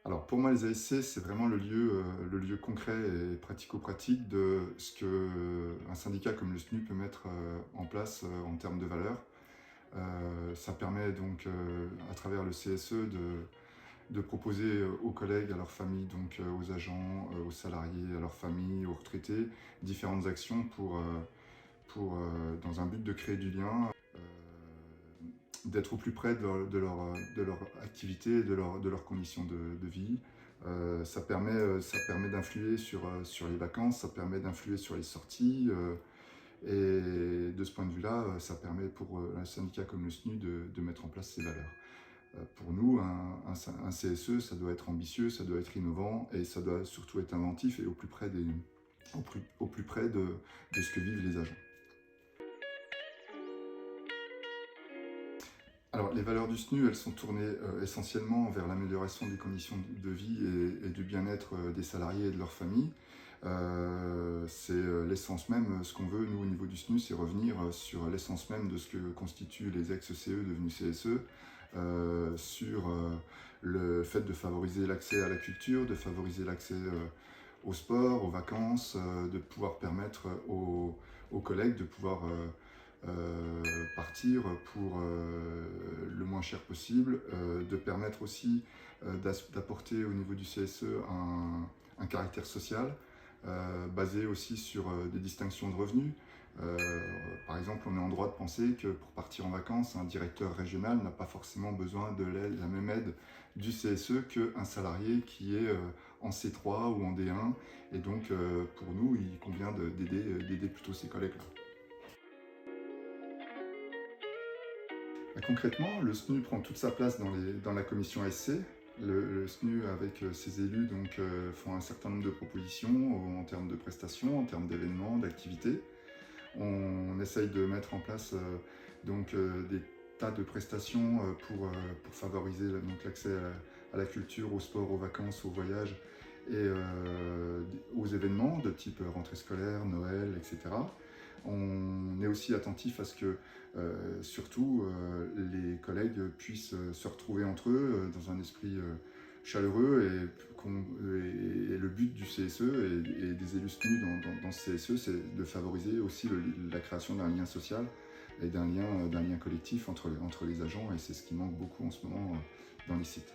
Alors pour moi, les ASC, c'est vraiment le lieu concret et pratico-pratique de ce qu'un syndicat comme le SNU peut mettre en place en termes de valeurs. Ça permet donc, à travers le CSE, de proposer aux collègues, à leurs familles, donc aux agents, aux salariés, à leurs familles, aux retraités, différentes actions dans un but de créer du lien, d'être au plus près de leur activité, de leurs conditions de vie. Ça permet d'influer sur les vacances, ça permet d'influer sur les sorties. Et de ce point de vue-là, ça permet pour un syndicat comme le SNU de mettre en place ces valeurs. Pour nous, un CSE, ça doit être ambitieux, ça doit être innovant et ça doit surtout être inventif et au plus près, au plus près de ce que vivent les agents. Alors, les valeurs du SNU, elles sont tournées essentiellement vers l'amélioration des conditions de vie et du bien-être des salariés et de leurs familles. C'est l'essence même, ce qu'on veut, nous, au niveau du SNU, c'est revenir sur l'essence même de ce que constituent les ex-CE devenus CSE, sur le fait de favoriser l'accès à la culture, de favoriser l'accès au sport, aux vacances, de pouvoir permettre aux collègues de pouvoir partir pour le moins cher possible, de permettre aussi d'apporter au niveau du CSE un caractère social, basé aussi sur des distinctions de revenus. Euh, Par exemple, on est en droit de penser que pour partir en vacances, un directeur régional n'a pas forcément besoin de la même aide du CSE qu'un salarié qui est en C3 ou en D1. Et donc, pour nous, il convient d'aider plutôt ces collègues-là. Concrètement, le SNU prend toute sa place dans la commission SC. Le SNU, avec ses élus, donc, font un certain nombre de propositions en termes de prestations, en termes d'événements, d'activités. On essaye de mettre en place des tas de prestations pour favoriser l'accès à la culture, au sport, aux vacances, aux voyages et aux événements de type rentrée scolaire, Noël, etc. On est aussi attentif à ce que, surtout, les collègues puissent se retrouver entre eux dans un esprit chaleureux et le but du CSE et des élus SNU dans ce CSE, c'est de favoriser aussi la création d'un lien social et d'un lien collectif entre les agents et c'est ce qui manque beaucoup en ce moment dans les sites.